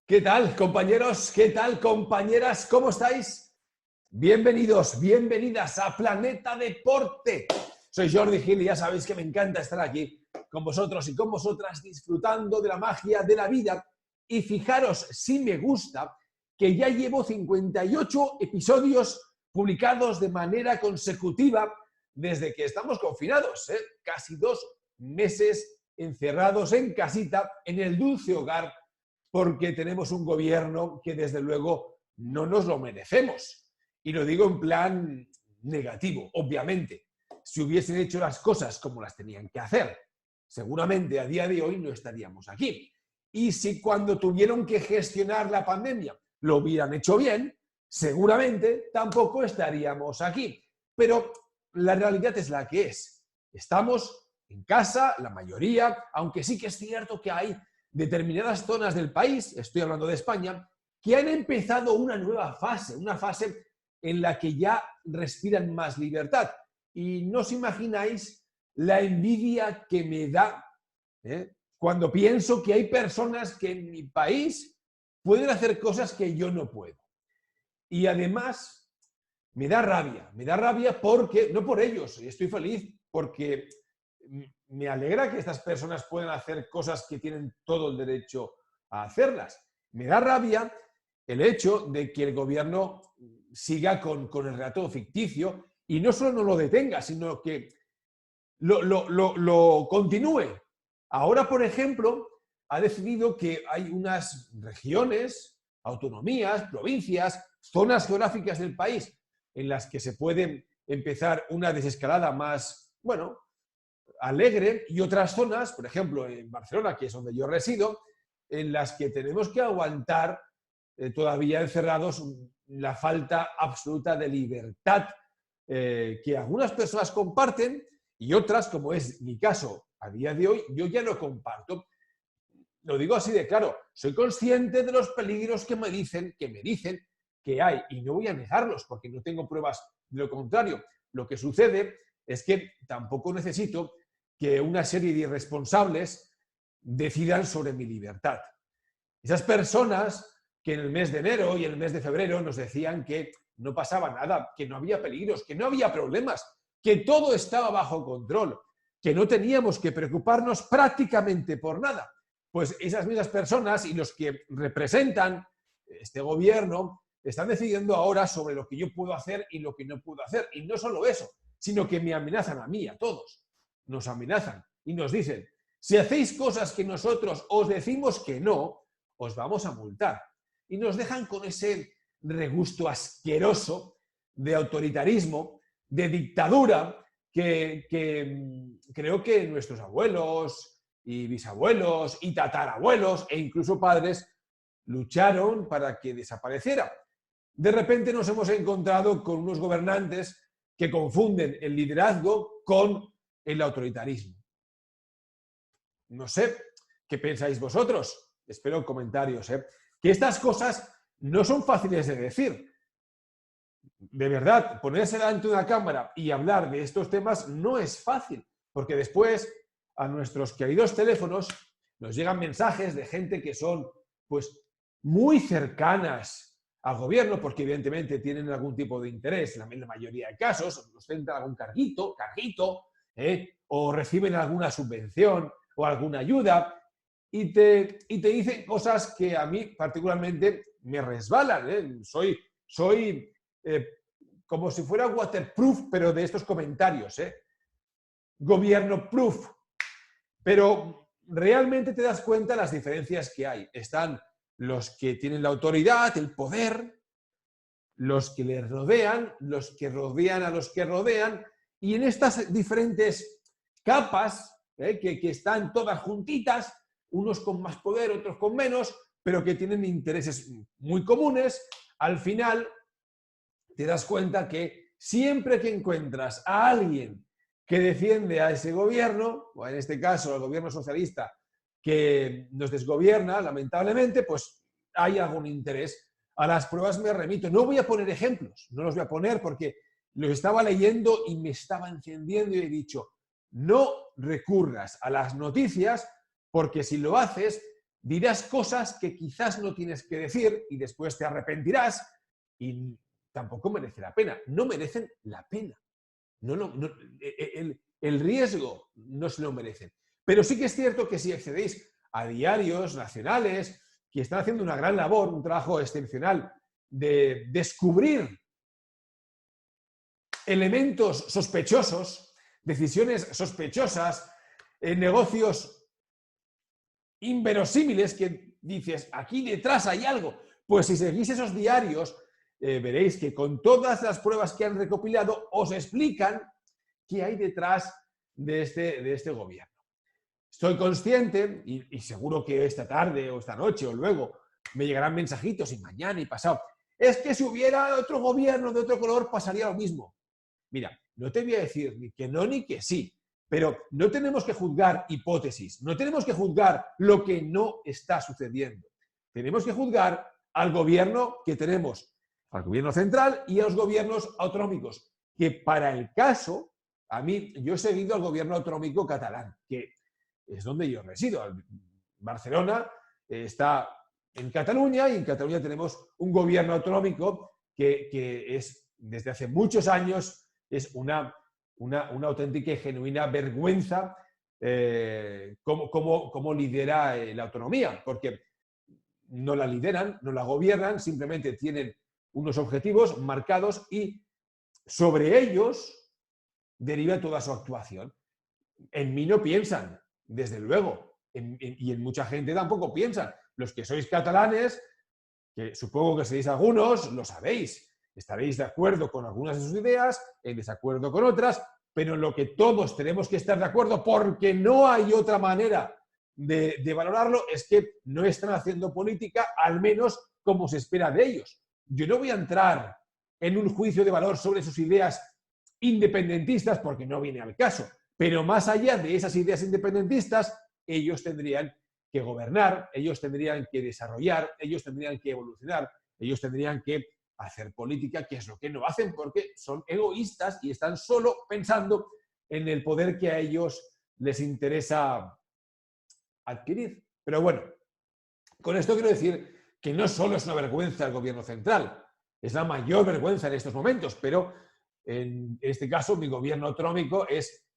¿Qué tal, compañeros? ¿Qué tal, compañeras? ¿Cómo estáis? Bienvenidos, bienvenidas a Planeta Deporte. Soy Jordi Gil y ya sabéis que me encanta estar aquí con vosotros y con vosotras disfrutando de la magia de la vida. Y fijaros si me gusta que ya llevo 58 episodios publicados de manera consecutiva desde que estamos confinados, casi 2 meses encerrados en casita, en el dulce hogar, porque tenemos un gobierno que desde luego no nos lo merecemos. Y lo digo en plan negativo, obviamente. Si hubiesen hecho las cosas como las tenían que hacer, seguramente a día de hoy no estaríamos aquí. Y si cuando tuvieron que gestionar la pandemia lo hubieran hecho bien, seguramente tampoco estaríamos aquí. Pero la realidad es la que es. Estamos en casa, la mayoría, aunque sí que es cierto que hay determinadas zonas del país, estoy hablando de España, que han empezado una nueva fase, una fase en la que ya respiran más libertad. Y no os imagináis la envidia que me da cuando pienso que hay personas que en mi país pueden hacer cosas que yo no puedo. Y además me da rabia porque, no por ellos, estoy feliz porque me alegra que estas personas puedan hacer cosas que tienen todo el derecho a hacerlas. Me da rabia el hecho de que el gobierno siga con el relato ficticio y no solo no lo detenga, sino que lo continúe. Ahora, por ejemplo, ha decidido que hay unas regiones, autonomías, provincias, zonas geográficas del país en las que se puede empezar una desescalada más, bueno, alegre, y otras zonas, por ejemplo, en Barcelona, que es donde yo resido, en las que tenemos que aguantar todavía encerrados la falta absoluta de libertad que algunas personas comparten y otras, como es mi caso a día de hoy, yo ya no comparto. Lo digo así de claro, soy consciente de los peligros que me dicen que hay y no voy a negarlos porque no tengo pruebas de lo contrario. Lo que sucede es que tampoco necesito que una serie de irresponsables decidan sobre mi libertad. Esas personas que en el mes de enero y en el mes de febrero nos decían que no pasaba nada, que no había peligros, que no había problemas, que todo estaba bajo control, que no teníamos que preocuparnos prácticamente por nada. Pues esas mismas personas y los que representan este gobierno están decidiendo ahora sobre lo que yo puedo hacer y lo que no puedo hacer. Y no solo eso, sino que me amenazan a mí, a todos. Nos amenazan y nos dicen, si hacéis cosas que nosotros os decimos que no, os vamos a multar. Y nos dejan con ese regusto asqueroso de autoritarismo, de dictadura, que creo que nuestros abuelos y bisabuelos y tatarabuelos e incluso padres lucharon para que desapareciera. De repente nos hemos encontrado con unos gobernantes que confunden el liderazgo con el autoritarismo. No sé qué pensáis vosotros. Espero comentarios. Que estas cosas no son fáciles de decir. De verdad, ponerse delante de una cámara y hablar de estos temas no es fácil, porque después a nuestros queridos teléfonos nos llegan mensajes de gente que son pues muy cercanas al gobierno, porque evidentemente tienen algún tipo de interés, en la mayoría de casos, ostentan algún carguito, o reciben alguna subvención o alguna ayuda, y te dicen cosas que a mí particularmente me resbalan. Soy como si fuera waterproof, pero de estos comentarios. Gobierno proof. Pero realmente te das cuenta de las diferencias que hay. Están los que tienen la autoridad, el poder, los que les rodean, los que rodean a los que rodean, y en estas diferentes capas, que están todas juntitas, unos con más poder, otros con menos, pero que tienen intereses muy comunes, al final te das cuenta que siempre que encuentras a alguien que defiende a ese gobierno, o en este caso al gobierno socialista que nos desgobierna, lamentablemente, pues hay algún interés. A las pruebas me remito. No voy a poner ejemplos, no los voy a poner porque los estaba leyendo y me estaba encendiendo y he dicho, no recurras a las noticias porque si lo haces dirás cosas que quizás no tienes que decir y después te arrepentirás y tampoco merece la pena. No merecen la pena. El riesgo no se lo merecen. Pero sí que es cierto que si accedéis a diarios nacionales que están haciendo una gran labor, un trabajo excepcional de descubrir elementos sospechosos, decisiones sospechosas, negocios inverosímiles que dices, aquí detrás hay algo. Pues si seguís esos diarios, veréis que con todas las pruebas que han recopilado os explican qué hay detrás de este gobierno. Estoy consciente, y seguro que esta tarde o esta noche o luego me llegarán mensajitos y mañana y pasado, es que si hubiera otro gobierno de otro color pasaría lo mismo. Mira, no te voy a decir ni que no ni que sí, pero no tenemos que juzgar hipótesis, no tenemos que juzgar lo que no está sucediendo. Tenemos que juzgar al gobierno que tenemos, al gobierno central y a los gobiernos autonómicos, que para el caso, yo he seguido al gobierno autonómico catalán, que es donde yo resido. Barcelona está en Cataluña y en Cataluña tenemos un gobierno autonómico que es, desde hace muchos años, es una auténtica y genuina vergüenza cómo lidera la autonomía, porque no la lideran, no la gobiernan, simplemente tienen unos objetivos marcados y sobre ellos deriva toda su actuación. En mí no piensan, desde luego, y en mucha gente tampoco piensan. Los que sois catalanes, que supongo que seréis algunos, lo sabéis. Estaréis de acuerdo con algunas de sus ideas, en desacuerdo con otras, pero en lo que todos tenemos que estar de acuerdo, porque no hay otra manera de valorarlo, es que no están haciendo política, al menos como se espera de ellos. Yo no voy a entrar en un juicio de valor sobre sus ideas independentistas, porque no viene al caso. Pero más allá de esas ideas independentistas, ellos tendrían que gobernar, ellos tendrían que desarrollar, ellos tendrían que evolucionar, ellos tendrían que hacer política, que es lo que no hacen porque son egoístas y están solo pensando en el poder que a ellos les interesa adquirir. Pero bueno, con esto quiero decir que no solo es una vergüenza el gobierno central, es la mayor vergüenza en estos momentos, pero en este caso mi gobierno autonómico es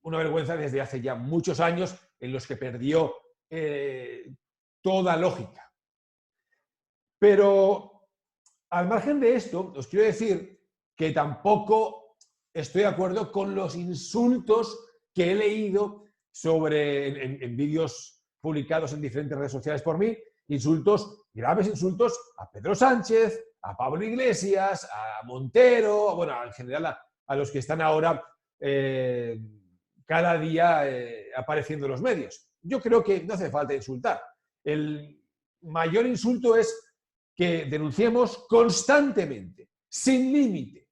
una vergüenza desde hace ya muchos años en los que perdió toda lógica. Pero al margen de esto, os quiero decir que tampoco estoy de acuerdo con los insultos que he leído en vídeos publicados en diferentes redes sociales por mí, graves insultos a Pedro Sánchez, a Pablo Iglesias, a Montero, bueno, en general a los que están ahora cada día apareciendo en los medios. Yo creo que no hace falta insultar. El mayor insulto es que denunciemos constantemente, sin límite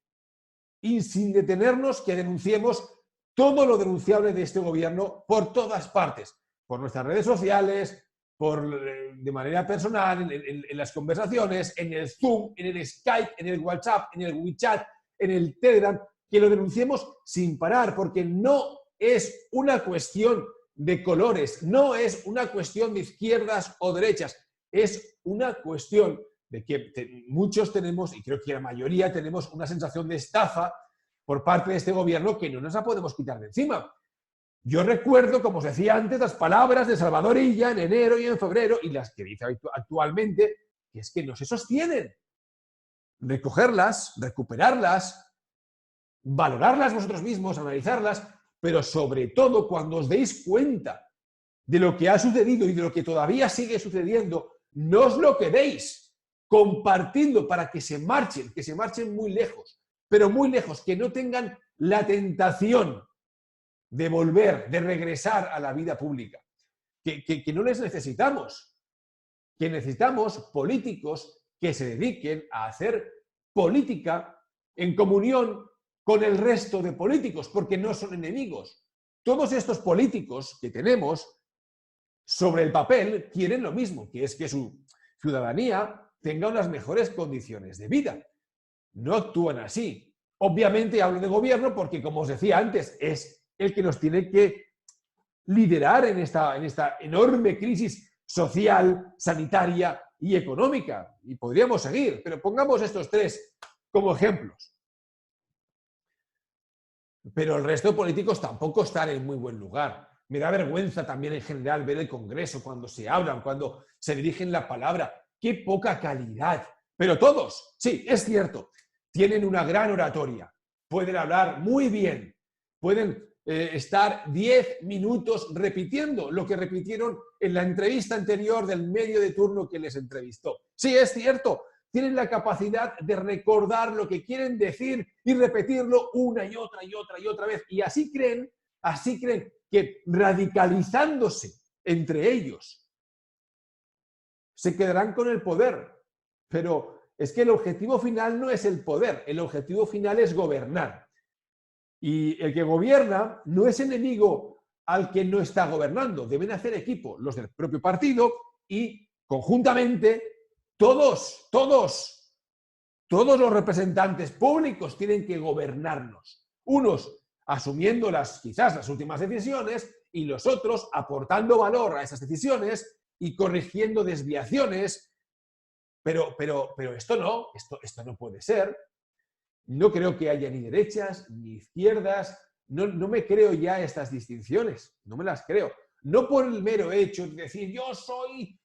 y sin detenernos, que denunciemos todo lo denunciable de este gobierno por todas partes, por nuestras redes sociales, de manera personal, en las conversaciones, en el Zoom, en el Skype, en el WhatsApp, en el WeChat, en el Telegram, que lo denunciemos sin parar, porque no es una cuestión de colores, no es una cuestión de izquierdas o derechas, es una cuestión de que muchos tenemos, y creo que la mayoría tenemos, una sensación de estafa por parte de este gobierno que no nos la podemos quitar de encima. Yo recuerdo, como os decía antes, las palabras de Salvador Illa en enero y en febrero, y las que dice actualmente, que es que no se sostienen. Recogerlas, recuperarlas, valorarlas vosotros mismos, analizarlas, pero sobre todo cuando os deis cuenta de lo que ha sucedido y de lo que todavía sigue sucediendo, no os lo quedéis. Compartiendo para que se marchen muy lejos, pero muy lejos, que no tengan la tentación de volver, de regresar a la vida pública, que no les necesitamos, que necesitamos políticos que se dediquen a hacer política en comunión con el resto de políticos, porque no son enemigos. Todos estos políticos que tenemos sobre el papel quieren lo mismo, que es que su ciudadanía tenga unas mejores condiciones de vida. No actúan así. Obviamente hablo de gobierno porque, como os decía antes, es el que nos tiene que liderar en esta enorme crisis social, sanitaria y económica. Y podríamos seguir, pero pongamos estos tres como ejemplos. Pero el resto de políticos tampoco están en muy buen lugar. Me da vergüenza también en general ver el Congreso cuando se hablan, cuando se dirigen la palabra. ¡Qué poca calidad! Pero todos, sí, es cierto, tienen una gran oratoria. Pueden hablar muy bien. Pueden estar 10 minutos repitiendo lo que repitieron en la entrevista anterior del medio de turno que les entrevistó. Sí, es cierto, tienen la capacidad de recordar lo que quieren decir y repetirlo una y otra y otra y otra vez. Y así creen que radicalizándose entre ellos se quedarán con el poder. Pero es que el objetivo final no es el poder, el objetivo final es gobernar. Y el que gobierna no es enemigo al que no está gobernando. Deben hacer equipo los del propio partido y conjuntamente todos los representantes públicos tienen que gobernarnos. Unos asumiendo quizás las últimas decisiones y los otros aportando valor a esas decisiones y corrigiendo desviaciones. Pero esto no puede ser. No creo que haya ni derechas ni izquierdas. No me creo ya estas distinciones. No me las creo. No por el mero hecho de decir yo soy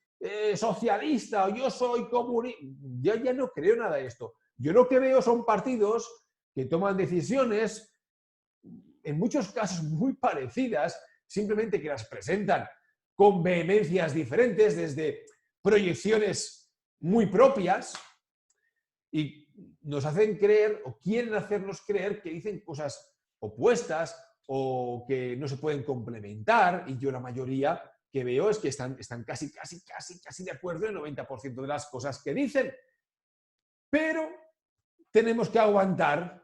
socialista o yo soy comunista. Yo ya no creo nada de esto. Yo lo que veo son partidos que toman decisiones, en muchos casos muy parecidas, simplemente que las presentan con vehemencias diferentes, desde proyecciones muy propias, y nos hacen creer o quieren hacernos creer que dicen cosas opuestas o que no se pueden complementar, y yo la mayoría que veo es que están casi de acuerdo en el 90% de las cosas que dicen. Pero tenemos que aguantar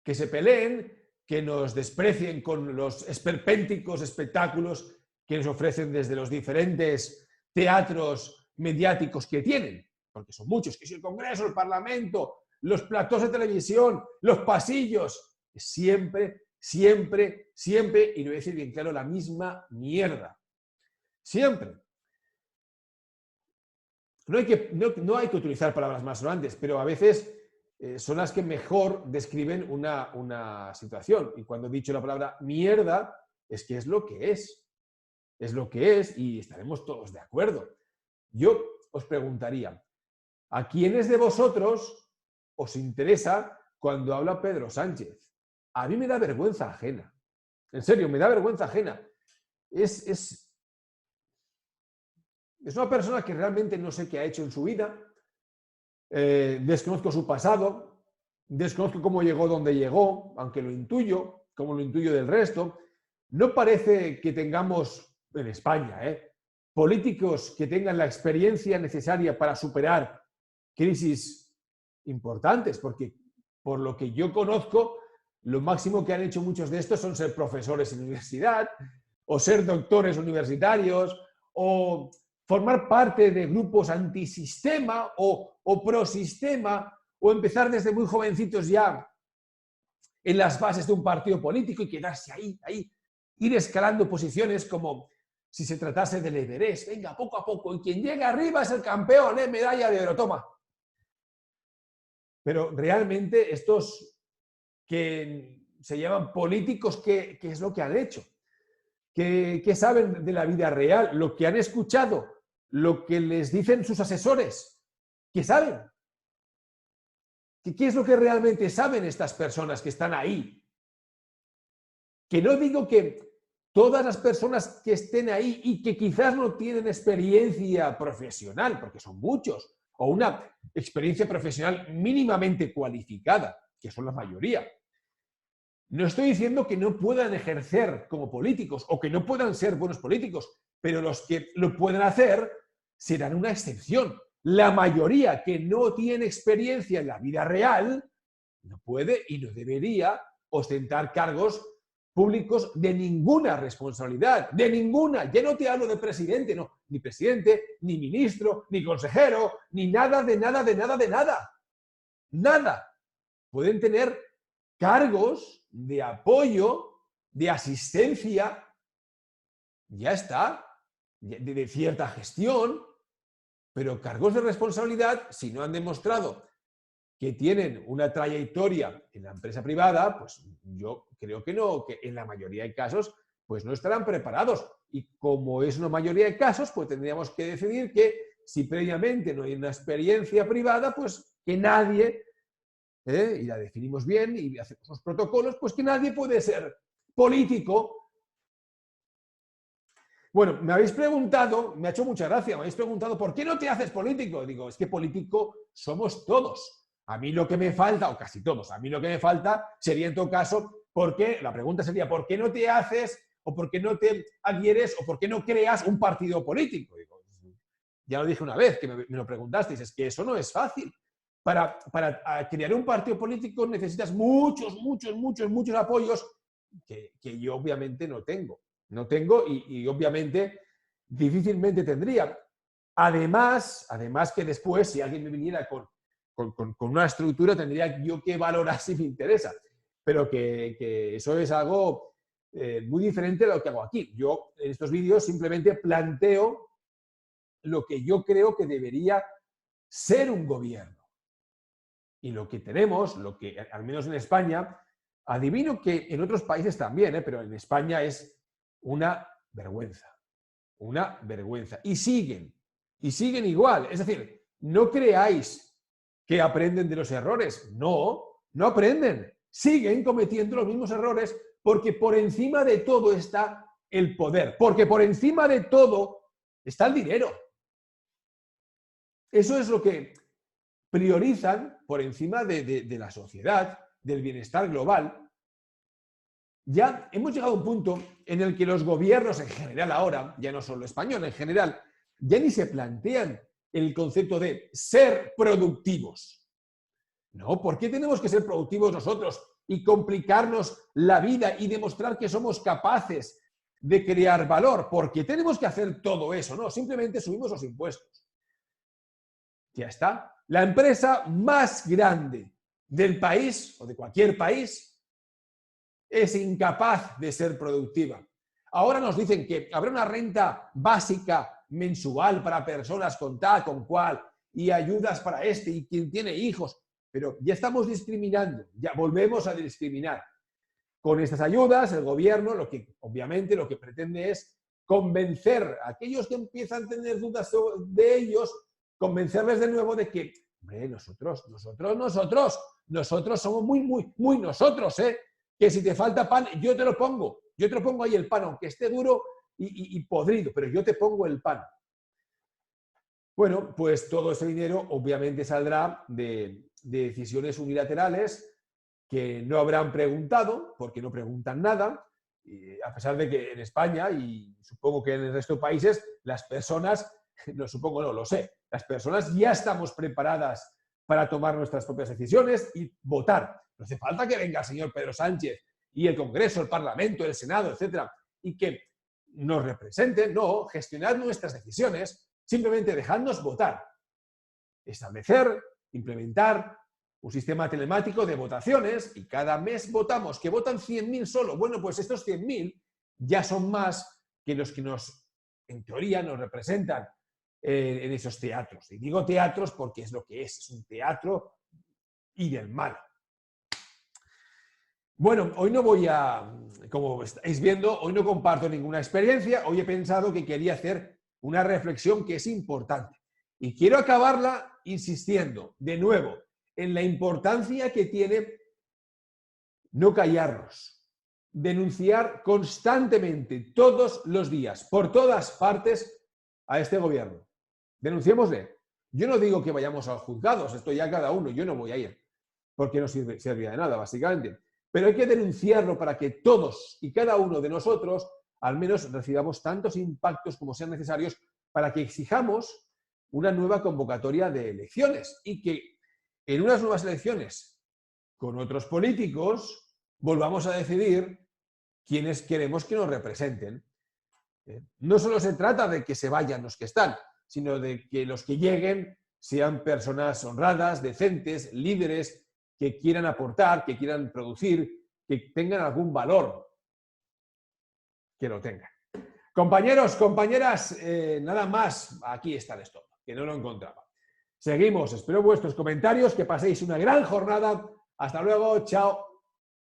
que se peleen, que nos desprecien con los esperpénticos espectáculos que nos ofrecen desde los diferentes teatros mediáticos que tienen, porque son muchos, que es el Congreso, el Parlamento, los platós de televisión, los pasillos, siempre, y no voy a decir bien claro, la misma mierda. Siempre. No hay que utilizar palabras más grandes, pero a veces son las que mejor describen una situación. Y cuando he dicho la palabra mierda, es que es lo que es. Es lo que es y estaremos todos de acuerdo. Yo os preguntaría, ¿a quiénes de vosotros os interesa cuando habla Pedro Sánchez? A mí me da vergüenza ajena. En serio, me da vergüenza ajena. Es una persona que realmente no sé qué ha hecho en su vida. Desconozco su pasado, desconozco cómo llegó donde llegó, aunque lo intuyo, como lo intuyo del resto. No parece que tengamos en España políticos que tengan la experiencia necesaria para superar crisis importantes, porque por lo que yo conozco, lo máximo que han hecho muchos de estos son ser profesores en universidad, o ser doctores universitarios, o formar parte de grupos antisistema o prosistema, o empezar desde muy jovencitos ya en las bases de un partido político y quedarse ahí, ir escalando posiciones como si se tratase del Everest. Venga, poco a poco, y quien llega arriba es el campeón, medalla de oro, toma. Pero realmente estos que se llaman políticos, ¿qué es lo que han hecho? ¿Qué saben de la vida real? Lo que han escuchado, lo que les dicen sus asesores, ¿qué saben? ¿Qué es lo que realmente saben estas personas que están ahí? Que no digo que todas las personas que estén ahí y que quizás no tienen experiencia profesional, porque son muchos, o una experiencia profesional mínimamente cualificada, que son la mayoría. No estoy diciendo que no puedan ejercer como políticos o que no puedan ser buenos políticos, pero los que lo puedan hacer serán una excepción. La mayoría que no tiene experiencia en la vida real no puede y no debería ostentar cargos públicos de ninguna responsabilidad, de ninguna. Ya no te hablo de presidente, no, ni presidente, ni ministro, ni consejero, ni nada de nada, de nada, de nada. Nada. Pueden tener cargos de apoyo, de asistencia. Ya está. de cierta gestión, pero cargos de responsabilidad, si no han demostrado que tienen una trayectoria en la empresa privada, pues yo creo que no, que en la mayoría de casos, pues no estarán preparados. Y como es una mayoría de casos, pues tendríamos que decidir que si previamente no hay una experiencia privada, pues que nadie, y la definimos bien y hacemos los protocolos, pues que nadie puede ser político. Bueno, me habéis preguntado, me ha hecho mucha gracia, me habéis preguntado, ¿por qué no te haces político? Digo, es que político somos todos. A mí lo que me falta, o casi todos, a mí lo que me falta sería en todo caso, ¿por qué? La pregunta sería, ¿por qué no te haces o por qué no te adhieres o por qué no creas un partido político? Digo, ya lo dije una vez que me lo preguntasteis, es que eso no es fácil. Para crear un partido político necesitas muchos apoyos que yo obviamente no tengo. No tengo y obviamente difícilmente tendría. Además que después, si alguien me viniera con una estructura, tendría yo que valorar si me interesa. Pero que eso es algo muy diferente de lo que hago aquí. Yo en estos vídeos simplemente planteo lo que yo creo que debería ser un gobierno. Y lo que tenemos, lo que al menos en España, adivino que en otros países también, pero en España es una vergüenza. Una vergüenza. Y siguen igual. Es decir, no creáis que aprenden de los errores. No, no aprenden. Siguen cometiendo los mismos errores porque por encima de todo está el poder. Porque por encima de todo está el dinero. Eso es lo que priorizan por encima de la sociedad, del bienestar global. Ya hemos llegado a un punto en el que los gobiernos en general ahora, ya no solo español, en general, ya ni se plantean el concepto de ser productivos. No, ¿por qué tenemos que ser productivos nosotros y complicarnos la vida y demostrar que somos capaces de crear valor? ¿Por qué tenemos que hacer todo eso? No, simplemente subimos los impuestos. Ya está. La empresa más grande del país o de cualquier país es incapaz de ser productiva. Ahora nos dicen que habrá una renta básica mensual para personas con tal, con cual, y ayudas para este y quien tiene hijos, pero ya estamos discriminando, ya volvemos a discriminar. Con estas ayudas, el gobierno, obviamente lo que pretende es convencer a aquellos que empiezan a tener dudas de ellos, convencerles de nuevo de que, hombre, nosotros somos muy nosotros, que si te falta pan, yo te lo pongo ahí el pan, aunque esté duro y podrido, pero yo te pongo el pan. Bueno, pues todo ese dinero obviamente saldrá de decisiones unilaterales que no habrán preguntado, porque no preguntan nada, a pesar de que en España, y supongo que en el resto de países, las personas, lo sé, las personas ya estamos preparadas para tomar nuestras propias decisiones y votar. No hace falta que venga el señor Pedro Sánchez y el Congreso, el Parlamento, el Senado, etcétera, y que nos representen, no, gestionar nuestras decisiones, simplemente dejadnos votar, establecer, implementar un sistema telemático de votaciones y cada mes votamos, que votan 100.000 solo. Bueno, pues estos 100.000 ya son más que los que en teoría, nos representan en esos teatros. Y digo teatros porque es lo que es un teatro y del mal. Bueno, hoy no voy como estáis viendo, hoy no comparto ninguna experiencia, hoy he pensado que quería hacer una reflexión que es importante. Y quiero acabarla insistiendo, de nuevo, en la importancia que tiene no callarnos, denunciar constantemente, todos los días, por todas partes, a este gobierno. Denunciémosle. Yo no digo que vayamos a los juzgados, esto ya cada uno, yo no voy a ir, porque no servía de nada, básicamente. Pero hay que denunciarlo para que todos y cada uno de nosotros al menos recibamos tantos impactos como sean necesarios para que exijamos una nueva convocatoria de elecciones y que en unas nuevas elecciones con otros políticos volvamos a decidir quiénes queremos que nos representen. No solo se trata de que se vayan los que están, sino de que los que lleguen sean personas honradas, decentes, líderes, que quieran aportar, que quieran producir, que tengan algún valor, que lo tengan. Compañeros, compañeras, nada más. Aquí está el stop, que no lo encontraba. Seguimos, espero vuestros comentarios, que paséis una gran jornada. Hasta luego, chao.